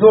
2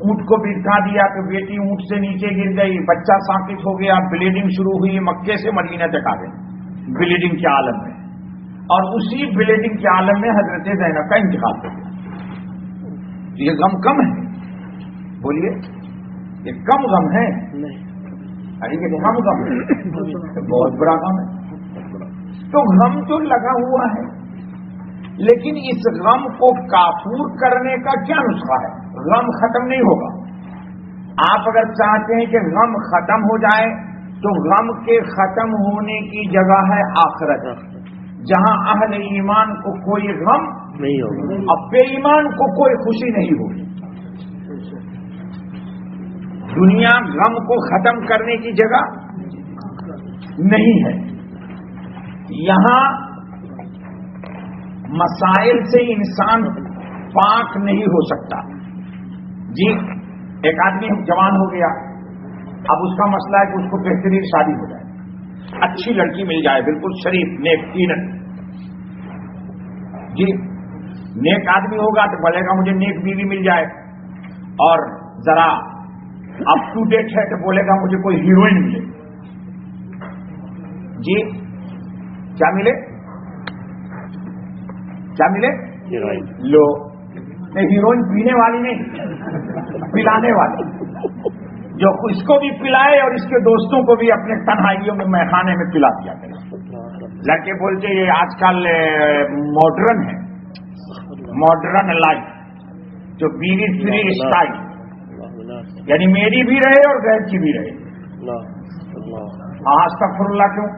اونٹ کو بٹھا دیا تو بیٹی اونٹ سے نیچے گر گئی، بچہ ساقط ہو گیا، بلیڈنگ شروع ہوئی، مکے سے مدینہ تک آ گئی بلیڈنگ کے عالم میں، اور اسی بلیڈنگ کے عالم میں حضرت زینب کا انتقال ہو گیا۔ یہ غم کم ہے؟ بولیے، یہ کم غم ہے؟ ارے یہ کم غم ہے، بہت بڑا غم ہے۔ تو غم تو لگا ہوا ہے، لیکن اس غم کو کافور کرنے کا کیا نسخہ ہے؟ غم ختم نہیں ہوگا۔ آپ اگر چاہتے ہیں کہ غم ختم ہو جائے تو غم کے ختم ہونے کی جگہ ہے آخرت، جہاں اہل ایمان کو کوئی غم نہیں ہوگا اور بے ایمان کو کوئی خوشی نہیں ہوگی۔ دنیا غم کو ختم کرنے کی جگہ نہیں ہے، یہاں مسائل سے انسان پاک نہیں ہو سکتا۔ جی ایک آدمی جوان ہو گیا، اب اس کا مسئلہ ہے کہ اس کو بہترین شادی ہو جائے، اچھی لڑکی مل جائے، بالکل شریف نیک تینت۔ جی نیک آدمی ہوگا تو بولے گا مجھے نیک بیوی مل جائے، اور ذرا اپ ٹو ڈیٹ ہے تو بولے گا مجھے کوئی ہیروئن ملے۔ جی کیا ملے؟ کیا ملے؟ لو نہیں، ہیروئن پینے والی نہیں، پلانے والی، جو اس کو بھی پلائے اور اس کے دوستوں کو بھی اپنے تنہائیوں میں میخانے میں پلا دیا کرے۔ لڑکے بولتے یہ آج کل ماڈرن ہے، ماڈرن لائف، جو بیوی فری اسٹائل، یعنی میری بھی رہے اور غیر کی بھی رہے۔ استغفر اللہ، کیوں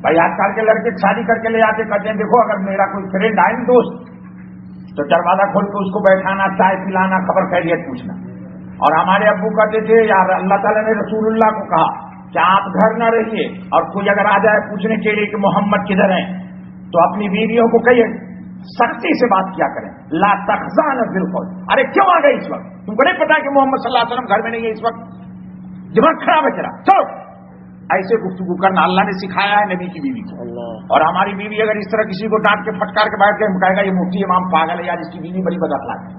بھائی؟ آج کل کے لڑکے شادی کر کے لے آتے، کہتے ہیں دیکھو اگر میرا کوئی فرینڈ آئے دوست تو دروازہ کھول کے اس کو بیٹھانا، چائے پلانا، خبر خیریت پوچھنا۔ اور ہمارے ابو کہتے تھے یار اللہ تعالیٰ نے رسول اللہ کو کہا کہ آپ گھر نہ رہیے، اور کوئی اگر آ جائے پوچھنے کے لیے کہ محمد کدھر ہیں تو اپنی بیویوں کو کہیے سختی سے بات کیا کریں، لا تخزان بالقول۔ ارے کیوں آ گئے اس وقت؟ تم کو نہیں پتا کہ محمد صلی اللہ علیہ وسلم گھر میں نہیں ہے اس وقت؟ دماغ خراب ہے تیرا، چلو۔ ایسے گفتگو کرنا اللہ نے سکھایا ہے نبی کی بیوی کو۔ اور ہماری بیوی اگر اس طرح کسی کو ڈانٹ کے پھٹکار کے بیٹھ گئے، کہے گا یہ مفتی امام پاگل ہے یار، اس کی بیوی بڑی بد اخلاق ہے۔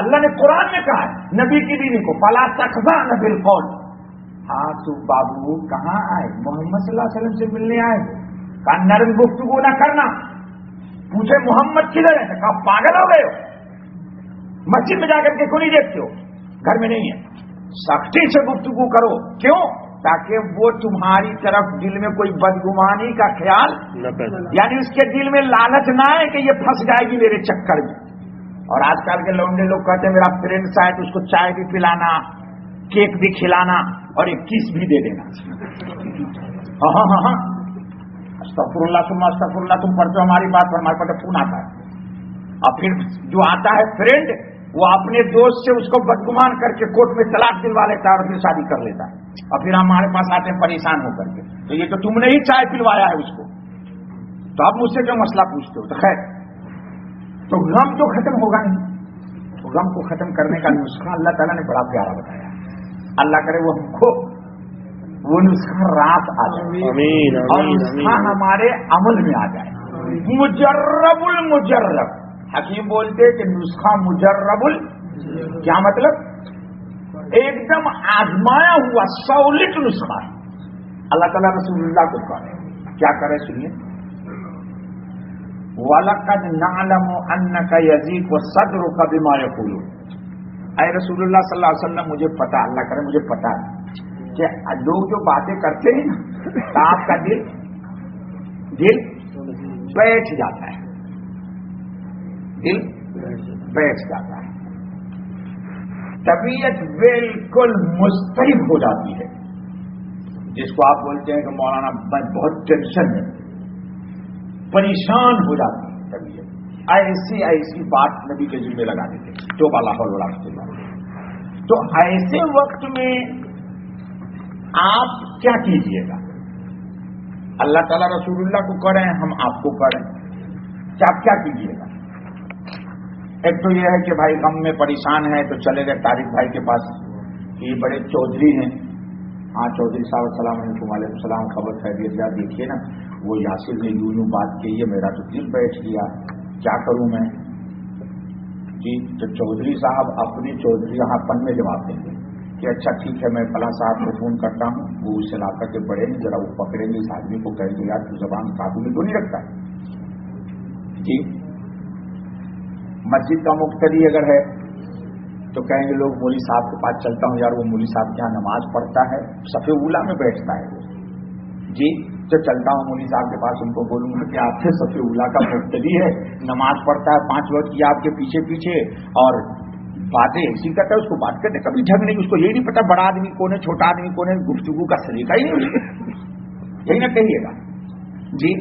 اللہ نے قرآن میں کہا ہے نبی کی بیوی کو فلا تخزان بالقول۔ ہاں تو بابو کہاں آئے؟ محمد صلی اللہ علیہ وسلم سے ملنے آئے، کہا نرم گفتگو نہ کرنا۔ پوچھے محمد کدھر ہے؟ کہا پاگل ہو گئے ہو، مسجد میں جا کر کے کیوں نہیں دیکھتے ہو؟ گھر میں نہیں ہے۔ سختی سے گفتگو کرو، کیوں؟ تاکہ وہ تمہاری طرف دل میں کوئی بدگمانی کا خیال نہ پیدا، یعنی اس کے دل میں لالچ نہ آئے کہ یہ پھنس جائے گی میرے چکر میں۔ اور آج کل کے لونڈے لوگ کہتے ہیں میرا فرینڈ ہے تو اس کو چائے بھی پلانا، کیک بھی کھلانا اور ایک کس بھی دے دینا۔ ہاں ہاں ہاں ہاں، استغفر اللہ ثم استغفر اللہ، تم پڑھتے ہو ہماری بات پر، ہمارے پاس فون آتا ہے، اور پھر جو آتا ہے فرینڈ وہ اپنے دوست سے اس کو بدگمان کر کے کورٹ میں طلاق دلوا لیتا ہے اور پھر شادی کر لیتا ہے، اور پھر ہمارے پاس آتے ہیں پریشان ہو کر کے، تو یہ تو تم نے ہی چائے پلوایا ہے اس کو، تو اب مجھ سے کیوں مسئلہ پوچھتے ہو؟ تو خیر، تو غم تو ختم ہوگا نہیں، تو غم کو ختم کرنے کا نسخہ اللہ تعالیٰ نے بڑا پیارا بتایا۔ اللہ کرے وہ ہم کو وہ نسخہ رات آ جائے اور نسخہ ہمارے عمل میں آ جائے۔ مجرب المجرب، حکیم بولتے کہ نسخہ مجرب کیا مطلب؟ ایک دم آزمایا ہوا سولٹ نسخہ ہے۔ اللہ تعالیٰ رسول اللہ کو کہا کیا کرے سنیے، وَلَقَدْ نَعْلَمُ أَنَّكَ يَضِيقُ صَدْرُكَ بِمَا يَقُولُونَ۔ اے رسول اللہ صلی اللہ علیہ وسلم مجھے پتا، اللہ کرے مجھے پتا ہے کہ لوگ جو باتیں کرتے ہیں نا تو آپ کا دل بیٹھ جاتا ہے، دل بیٹھ جاتا ہے، طبیعت بالکل مضطرب ہو جاتی ہے، جس کو آپ بولتے ہیں کہ مولانا میں بہت ٹینشن ہے، پریشان ہو جاتی ہے طبیعت۔ ایسی بات نبی کے ذمہ لگا دیتے جو بالا حول ولا قوت الا باللہ۔ تو ایسے وقت میں آپ کیا کیجئے گا؟ اللہ تعالیٰ رسول اللہ کو کریں، ہم آپ کو کریں، آپ کیا کیجئے گا؟ ایک تو یہ ہے کہ بھائی غم میں پریشان ہے تو چلے گئے طارق بھائی کے پاس، یہ بڑے چودھری ہیں، ہاں چودھری صاحب السلام علیکم۔ وعلیکم السلام، خبر خیریت یار، دیکھیے نا وہ یاسر نے یوں بات کہی ہے، میرا تو دل بیٹھ گیا، کیا کروں میں؟ جی تو چودھری صاحب اپنے چودھری یہاں پن میں جواب دیں گے کہ اچھا ٹھیک ہے میں فلاں صاحب کو فون کرتا ہوں، وہ اس علاقہ کے بڑے ہیں، ذرا وہ پکڑیں گے اس آدمی کو، کہیں گے یار تو زبان قابو میں تو نہیں رکھتا ہے جی۔ مسجد کا مقتدی اگر ہے تو کہیں گے لوگ مولوی صاحب کے پاس چلتا ہوں، یار وہ مولوی صاحب کے یہاں نماز پڑھتا ہے، صف اولا میں بیٹھتا ہے جی، تو چلتا ہوں مولوی صاحب کے پاس، ان کو بولوں گا کہ آپ سے صف اولا کا مقتدی ہے، نماز پڑھتا ہے 5 وقت کی آپ کے پیچھے پیچھے، اور باتیں ایسی کرتا ہے، اس کو بات کرتے کبھی ڈھنگ نہیں، اس کو یہی نہیں پتا بڑا آدمی کون ہے چھوٹا آدمی کون ہے، گفتگو کا سلیقہ ہی نہیں، یہی نہ کہیے گا جی۔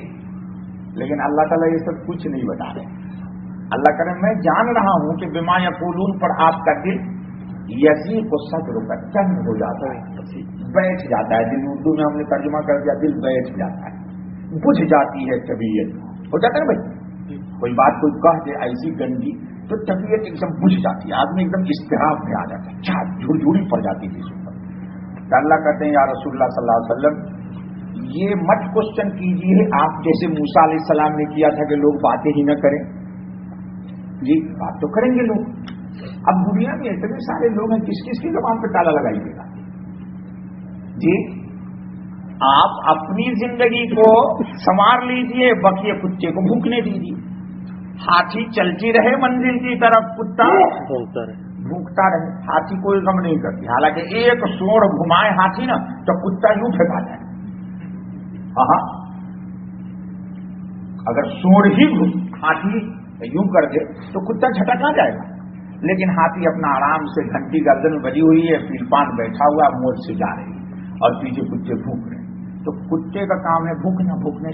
لیکن اللہ تعالیٰ یہ سب کچھ نہیں بتا رہے، اللہ کرے میں جان رہا ہوں کہ بما یقولون پر آپ کا دل یزیق الصدر کا چند ہو جاتا ہے، بیٹھ جاتا ہے دل، اردو میں ہم نے ترجمہ کر دیا دل بیٹھ جاتا ہے، بجھ جاتی ہے طبیعت، ہو جاتا ہے نا بھائی، کوئی بات کوئی کہہ دے ایسی گندی تو طبیعت ایک دم بجھ جاتی ہے، آدمی ایک دم اضطراب میں آ جاتا ہے، جھڑ جھوڑی پڑ جاتی ہے اس پر۔ اللہ کہتے ہیں یا رسول اللہ صلی اللہ علیہ وسلم یہ مت کوشچن کیجیے آپ جیسے موسیٰ علیہ السلام نے کیا تھا کہ لوگ باتیں ہی نہ کریں جی، بات تو کریں گے لوگ، اب دنیا میں اتنے سارے لوگ ہیں، کس کس کی زبان پہ تالا لگائیے گا جی۔ آپ اپنی زندگی کو سنوار لیجئے، بقیہ کتے کو بھوکنے دیجیے، ہاتھی چلتی رہے منزل کی طرف، کتا بھوکتا رہے، ہاتھی کوئی غم نہیں کرتی، حالانکہ ایک سوڑ گھمائے ہاتھی نا تو کتا یوں پھینکا جائے، ہاں اگر سوڑ ہی ہاتھی یوں کر دے تو کتا جھٹکا جائے گا، لیکن ہاتھی اپنا آرام سے گھنٹی گردن میں بجی ہوئی ہے، پیلپان بیٹھا ہوا موج سے جا رہی ہے اور پیچھے کتے بھوک رہے ہیں، تو کتے کا کام ہے بھوکنا، بھوکنے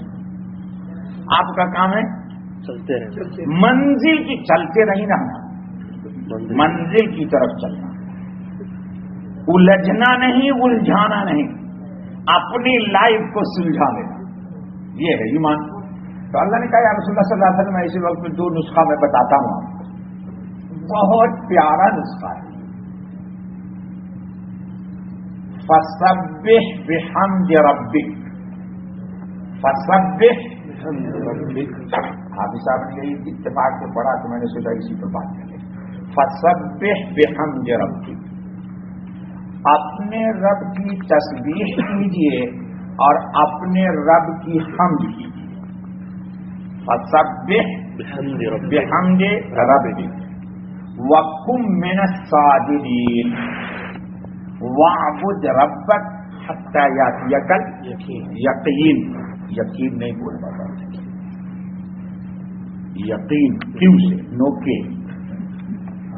آپ کا کام ہے چلتے رہے، منزل کی چلتے نہیں رہنا، منزل کی طرف چلنا، الجھنا نہیں الجھانا نہیں، اپنی لائف کو سلجھا لینا، یہ ہے ایمان۔ تو اللہ نے کہا یا رسول اللہ صلی اللہ علیہ وسلم ایسے وقت میں 2 نسخہ میں بتاتا ہوں آپ کو، بہت پیارا نسخہ ہے، فسبح بحمد ربک، فسبح حافظ صاحب نے یہی اتفاق سے پڑھا تو میں نے سوچا اسی پر بات کریں، فسبح بحمد ربک، اپنے رب کی تسبیح کیجیے اور اپنے رب کی حمد کیجیے، فسبح بحمد ربک وکن من الساجدین واعبد ربک حتی یاتیک الیقین، یقین نہیں بول پاتا، یقین کیوں سے نو کے،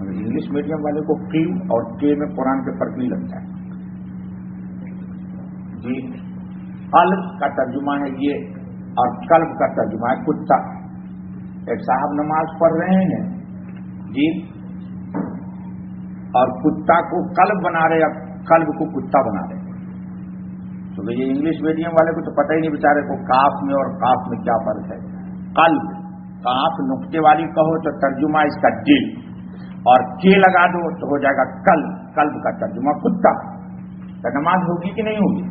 انگلش میڈیم والے کو کیوں اور کے میں قرآن کے فرق نہیں لگتا ہے جی۔ قلب کا ترجمہ ہے یہ، اور قلب کا ترجمہ ہے کتا۔ ایک صاحب نماز پڑھ رہے ہیں جی، اور کتا کو قلب بنا رہے، اب قلب کو کتا بنا رہے، تو یہ انگلش میڈیم والے کو تو پتہ ہی نہیں بیچارے کو کاف میں اور قاف میں کیا فرق ہے۔ قلب کاف نقطے والی کہو تو ترجمہ اس کا دل، اور کے لگا دو تو ہو جائے گا قلب، قلب کا ترجمہ کتا۔ تو نماز ہوگی کہ نہیں ہوگی؟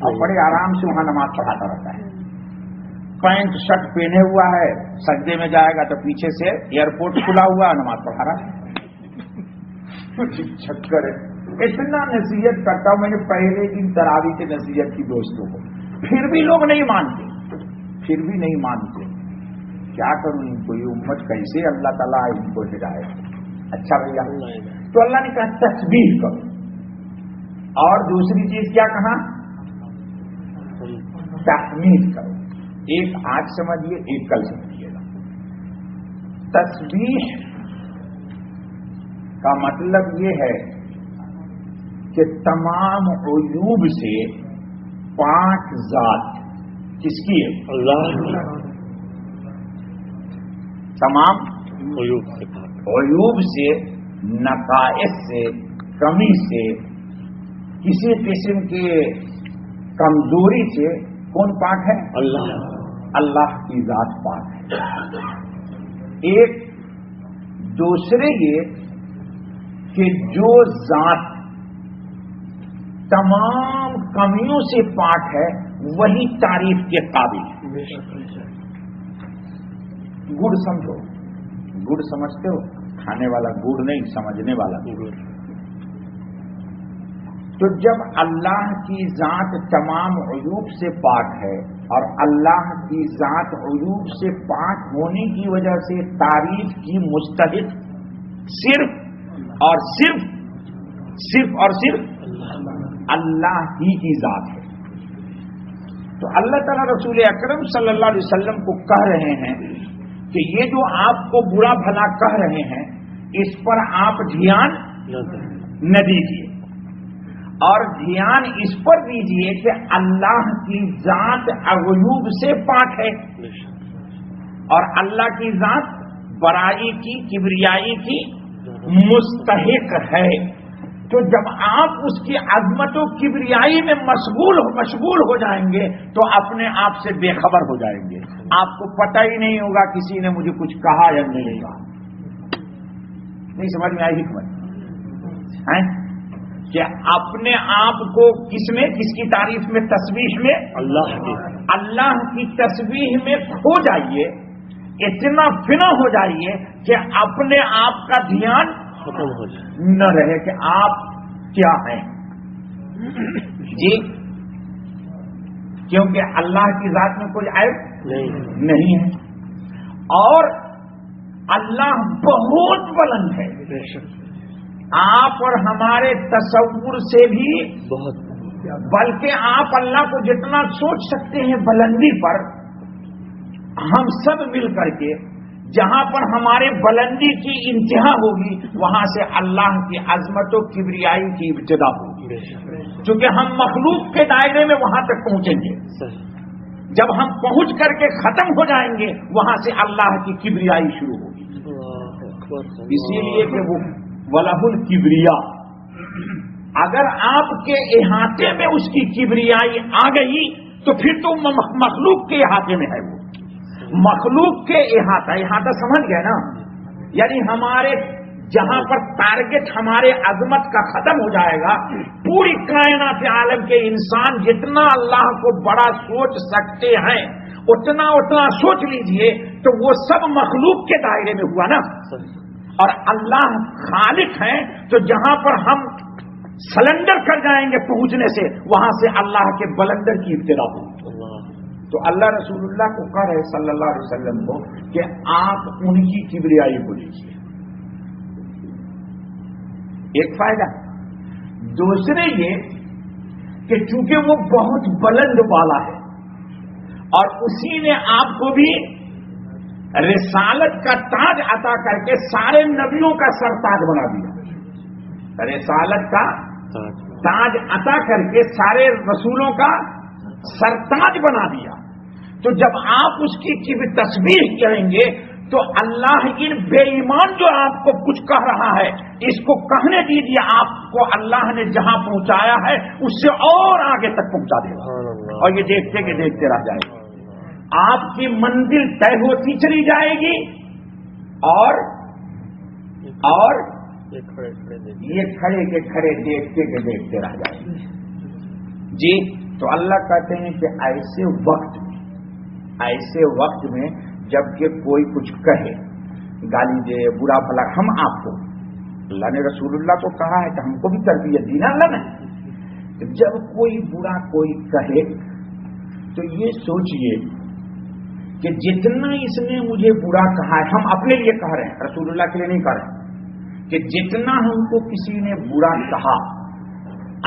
اور بڑے آرام سے وہاں نماز پڑھاتا رہتا ہے، پینٹ شرٹ پہنے ہوا ہے، سجدے میں جائے گا تو پیچھے سے ایئرپورٹ کھلا ہوا نماز پڑھا رہا ہے، چکر ہے۔ اتنا نصیحت کرتا ہوں میں نے پہلے دن تراویح کی نصیحت کی دوستوں کو، پھر بھی لوگ نہیں مانتے، پھر بھی نہیں مانتے، کیا کروں ان کو، یہ امت کیسے اللہ تعالیٰ ان کو ہدایت۔ اچھا بھیا، تو اللہ نے کہا تسبیح کرو، اور دوسری چیز کیا کہا؟ تحمید کرو۔ ایک آج سمجھیے، ایک کل سمجھیے گا۔ تسبیح کا مطلب یہ ہے کہ تمام عیوب سے پاک ذات کس کی ہے؟ اللہ۔ تمام عیوب سے، نقائص سے، کمی سے، کسی قسم کے کمزوری سے کون پاک ہے؟ اللہ۔ اللہ کی ذات پاک ہے۔ ایک دوسرے یہ کہ جو ذات تمام کمیوں سے پاک ہے وہی تعریف کے قابل ہے۔ گڑ سمجھو، گڑ سمجھتے ہو؟ کھانے والا گڑ نہیں، سمجھنے والا گڑ۔ تو جب اللہ کی ذات تمام عیوب سے پاک ہے اور اللہ کی ذات عیوب سے پاک ہونے کی وجہ سے تعریف کی مستحق صرف اور صرف اللہ ہی کی ذات ہے۔ تو اللہ تعالیٰ رسول اکرم صلی اللہ علیہ وسلم کو کہہ رہے ہیں کہ یہ جو آپ کو برا بھلا کہہ رہے ہیں اس پر آپ دھیان نہ دیجیے، اور دھیان اس پر دیجیے کہ اللہ کی ذات عیوب سے پاک ہے اور اللہ کی ذات بڑائی کی، کبریائی کی مستحق ہے۔ تو جب آپ اس کی عظمت و کبریائی میں مشغول ہو جائیں گے تو اپنے آپ سے بے خبر ہو جائیں گے، آپ کو پتہ ہی نہیں ہوگا کسی نے مجھے کچھ کہا یا نہیں کہا۔ نہیں سمجھ میں آئی حکمت کہ اپنے آپ کو کس کی تعریف میں، تسبیح میں، اللہ کی تسبیح میں کھو جائیے، اتنا فنا ہو جائیے کہ اپنے آپ کا دھیان ختم ہو جائے، نہ رہے کہ آپ کیا ہیں جی، کیونکہ اللہ کی ذات میں کوئی عیب نہیں ہے اور اللہ بہت بلند ہے، آپ اور ہمارے تصور سے بھی بہت، بلکہ آپ اللہ کو جتنا سوچ سکتے ہیں بلندی پر، ہم سب مل کر کے جہاں پر ہمارے بلندی کی انتہا ہوگی وہاں سے اللہ کی عظمت و کبریائی کی ابتدا ہوگی، چونکہ ہم مخلوق کے دائرے میں وہاں تک پہنچیں گے، جب ہم پہنچ کر کے ختم ہو جائیں گے وہاں سے اللہ کی کبریائی شروع ہوگی۔ اسی لیے کہ وہ وَلَهُ الْكِبْرِيَاءُ، اگر آپ کے احاطے میں اس کی کبریائی آ گئی تو پھر تو مخلوق کے احاطے میں ہے، وہ مخلوق کے احاطہ سمجھ گئے نا، یعنی ہمارے جہاں پر ٹارگٹ ہمارے عظمت کا ختم ہو جائے گا، پوری کائنات عالم کے انسان جتنا اللہ کو بڑا سوچ سکتے ہیں اتنا سوچ لیجئے تو وہ سب مخلوق کے دائرے میں ہوا نا، اور اللہ خالق ہیں، تو جہاں پر ہم سلنڈر کر جائیں گے پہنچنے سے وہاں سے اللہ کے بلندر کی ابتدا ہوگی۔ تو اللہ رسول اللہ کو کہہ رہے صلی اللہ علیہ وسلم کو کہ آپ ان کی کبریائی کو لیجیے، ایک فائدہ۔ دوسرے یہ کہ چونکہ وہ بہت بلند والا ہے اور اسی نے آپ کو بھی رسالت کا تاج عطا کر کے سارے نبیوں کا سرتاج بنا دیا، رسالت کا تاج عطا کر کے سارے رسولوں کا سرتاج بنا دیا، تو جب آپ اس کی تسبیح کریں گے تو اللہ ان بے ایمان جو آپ کو کچھ کہہ رہا ہے اس کو کہنے دیجیے، آپ کو اللہ نے جہاں پہنچایا ہے اس سے اور آگے تک پہنچا دے گا، اور یہ دیکھتے کہ دیکھتے رہ جائے گا، آپ کی منزل طے ہوتی چلی جائے گی اور یہ کھڑے کے کھڑے دیکھتے کہ دیکھتے رہ جائے گی جی۔ تو اللہ کہتے ہیں کہ ایسے وقت میں جب کہ کوئی کچھ کہے، گالی دے، برا بھلا، ہم آپ کو، اللہ نے رسول اللہ کو کہا ہے کہ ہم کو بھی تربیت دی نا اللہ نے، جب کوئی برا کوئی کہے تو یہ سوچئے کہ جتنا اس نے مجھے برا کہا ہے، ہم اپنے لیے کہہ رہے ہیں، رسول اللہ کے لیے نہیں کہہ رہے ہیں، کہ جتنا ہم کو کسی نے برا کہا،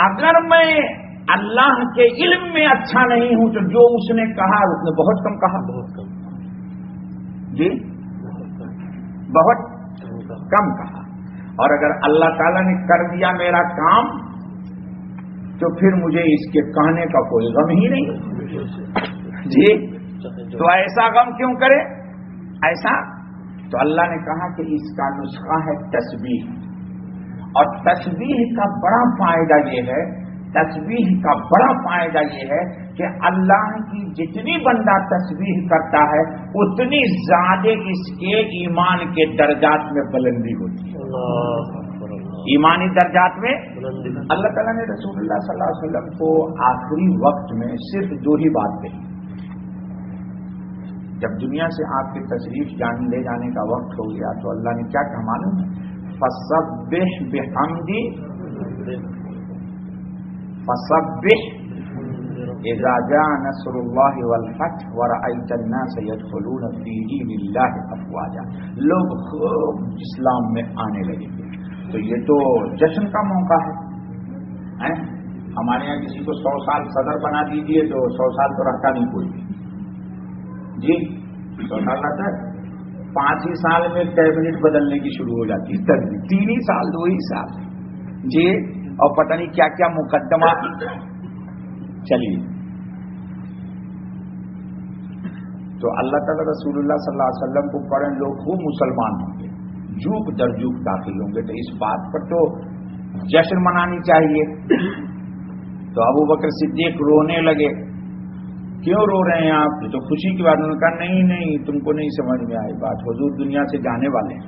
اگر میں اللہ کے علم میں اچھا نہیں ہوں تو جو اس نے کہا اس نے بہت کم کہا، بہت کم جی، بہت کم کہا، اور اگر اللہ تعالیٰ نے کر دیا میرا کام تو پھر مجھے اس کے کہنے کا کوئی غم ہی نہیں جی۔ تو ایسا غم کیوں کرے ایسا؟ تو اللہ نے کہا کہ اس کا نسخہ ہے تسبیح، اور تسبیح کا بڑا فائدہ یہ ہے، تسبیح کا بڑا فائدہ یہ ہے کہ اللہ کی جتنی بندہ تسبیح کرتا ہے اتنی زیادہ اس کے ایمان کے درجات میں بلندی ہوتی ہے، ایمانی درجات میں۔ اللہ تعالیٰ نے رسول اللہ صلی اللہ علیہ وسلم کو آخری وقت میں صرف دو ہی بات کہی، جب دنیا سے آپ کی تشریف لے جانے کا وقت ہو گیا تو اللہ نے کیا کہا معلوم ہے؟ فسبح بحمدی فسبح اذا جاء نصر اللہ والفتح ورأیت الناس يدخلون فی دین اللہ افواجا. لوگ خوب اسلام میں آنے لگے گے. تو یہ تو جشن کا موقع ہے. ہمارے یہاں کسی کو 100 سال صدر بنا دیجیے تو 100 سال تو رہتا نہیں کوئی جی. 100 سال رہتا ہے. 5 ہی سال میں کیبنٹ بدلنے کی شروع ہو جاتی ہے. 3 ہی سال 2 ہی سال جی. اور پتہ نہیں کیا کیا مقدمہ. چلیے تو اللہ تعالیٰ رسول اللہ صلی اللہ علیہ وسلم کو پڑھیں لوگ خوب مسلمان ہوں گے, جھوک در جھوک داخل ہوں گے. تو اس بات پر تو جشن منانی چاہیے. تو ابو بکر صدیق رونے لگے. کیوں رو رہے ہیں آپ؟ یہ تو خوشی کی بات. انہوں نے کہا نہیں تم کو نہیں سمجھ میں آئی بات. حضور دنیا سے جانے والے ہیں.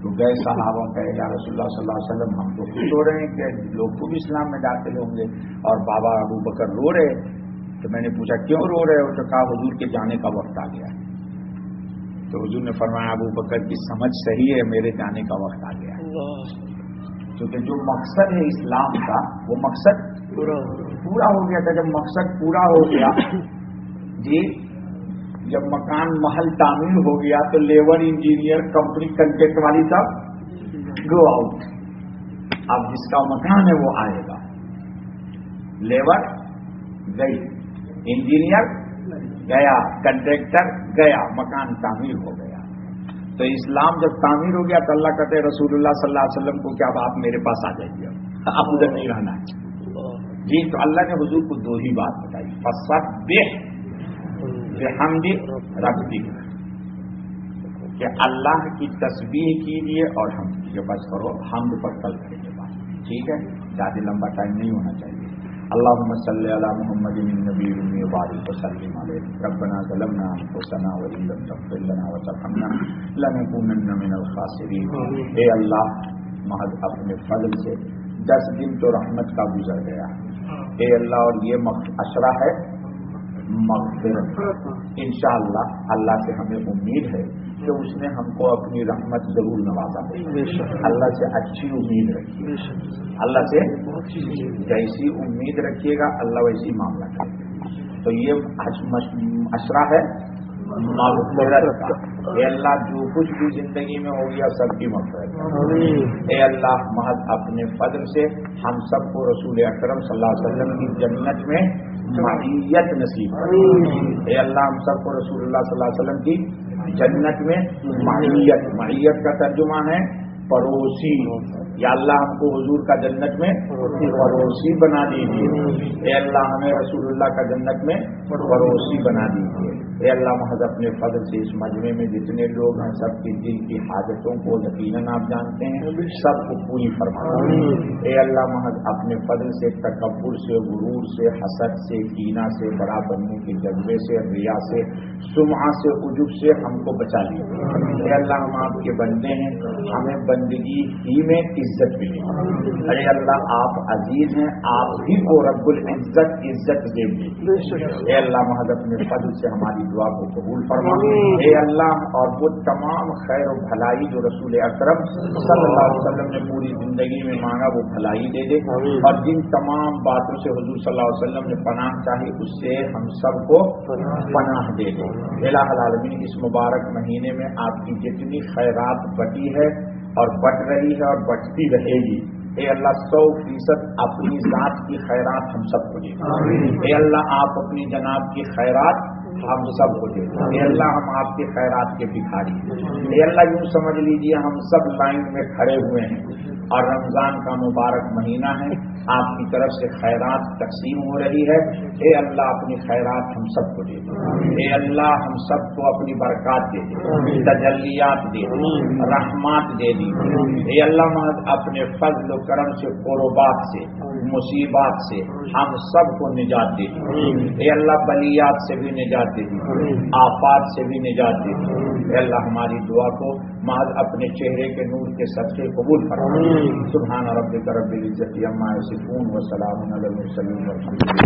تو گئے صحابہ کہے یا رسول اللہ صلی اللہ علیہ وسلم ہم تو خوش ہو رہے ہیں کہ لوگ کو بھی اسلام میں داخل ہوں گے, اور بابا ابو بکر رو رہے. تو میں نے پوچھا کیوں رو رہے ہو؟ تو کہا حضور کے جانے کا وقت آ گیا. تو حضور نے فرمایا ابو بکر کی سمجھ صحیح ہے, میرے جانے کا وقت آ گیا. کیونکہ جو مقصد ہے اسلام کا وہ مقصد پورا ہو گیا تھا. جب مقصد پورا ہو گیا جی, جب مکان محل تعمیر ہو گیا تو لیبر انجینئر کمپنی کنٹریکٹ والی سب گو آؤٹ. اب جس کا مکان ہے وہ آئے گا. لیبر گئی, انجینئر گیا, کنٹریکٹر گیا, مکان تعمیر ہو گیا. تو اسلام جب تعمیر ہو گیا تو اللہ کہتے ہیں رسول اللہ صلی اللہ علیہ وسلم کو کیا آپ میرے پاس آ جائیے, اب ادھر نہیں رہنا ہے جی. تو اللہ نے حضور کو 2 ہی بات بتائی, فسبح بحمدی ربک, کہ اللہ کی تسبیح کیجیے اور ہم کیجیے. بس کرو حمد پر کل کریں گے بات, ٹھیک ہے؟ زیادہ لمبا ٹائم نہیں ہونا چاہیے. اللهم صل على محمد النبي الأمي وبارك وسلم عليه. ربنا ظلمنا أنفسنا وإن لم تغفر لنا وترحمنا لنكونن من الخاسرين. اے اللہ محض اپنے فضل سے 10 دن تو رحمت کا گزر گیا اے اللہ, اور یہ عشرہ ہے مغفرت. انشاءاللہ اللہ سے ہمیں امید ہے کہ اس نے ہم کو اپنی رحمت ضرور نوازا ہے. اللہ سے اچھی امید رکھیے, اللہ سے جیسی امید رکھیے گا اللہ ویسی معاملہ کرے گا. تو یہ عشرہ ہے مغفرت کا. اے اللہ جو کچھ بھی زندگی میں ہو گیا سب کی مغفرت. اے اللہ محض اپنے فضل سے ہم سب کو رسول اکرم صلی اللہ علیہ وسلم کی جنت میں معیت نصیب کرے. اے اللہ ہم سب کو رسول اللہ صلی اللہ علیہ وسلم کی جنت میں معیت کا ترجمہ ہے پڑوسی. یا اللہ ہم کو حضور کا جنت میں پڑوسی بنا دیجیے. اے اللہ ہمیں رسول اللہ کا جنت میں پڑوسی بنا دیجیے. اے اللہ محض اپنے فضل سے اس مجمع میں جتنے لوگ ہیں سب کی دل کی حاجتوں کو یقیناً آپ جانتے ہیں, سب کو پوری فرما. اے اللہ محض اپنے فضل سے تکبر سے, غرور سے, حسد سے, کینہ سے, بڑا بننے کے جذبے سے, ریا سے, سمعہ سے, عجب سے ہم کو بچا لیجیے. اے اللہ ہم آپ کے بندے ہیں, ہمیں بندگی ہی میں عزت ملی. ارے اللہ آپ عزیز ہیں, آپ ہی کو رب العزت عزت دے دیجیے. اے اللہ محض اپنے فضل سے ہماری دعا کو قبول فرما. اے اللہ اور وہ تمام خیر و بھلائی جو رسول اکرم صلی اللہ علیہ وسلم نے پوری زندگی میں مانگا وہ بھلائی دے دے, اور جن تمام باتوں سے حضور صلی اللہ علیہ وسلم نے پناہ چاہی اس سے ہم سب کو پناہ دے دے. الہ العالمین اس مبارک مہینے میں آپ کی جتنی خیرات بٹی ہے اور بٹ رہی ہے اور بٹتی رہے گی, اے اللہ 100% اپنی ذات کی خیرات ہم سب کو دے. اے اللہ آپ اپنی جناب کی خیرات ہم سب کو دے. اے اللہ ہم آپ کے خیرات کے بھکاری. اے اللہ یوں سمجھ لیجیے ہم سب لائن میں کھڑے ہوئے ہیں اور رمضان کا مبارک مہینہ ہے, آپ کی طرف سے خیرات تقسیم ہو رہی ہے. اے اللہ اپنی خیرات ہم سب کو دے دے. اے اللہ ہم سب کو اپنی برکات دے دے, تجلیات دے دے, رحمات دے دی. اے اللہ محض اپنے فضل و کرم سے, قربات سے, مصیبات سے ہم سب کو نجات دے دی. اے اللہ بلیات سے بھی نجات دے دی, آفات سے بھی نجات دے دی. اے اللہ ہماری دعا کو محض اپنے چہرے کے نور کے صدقے قبول فرما. سبحان ربک رب العزت عما یصفون وسلام علی المرسلین والحمد للہ.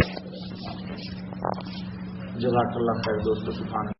جزاک اللہ خیر دوستو، سبحان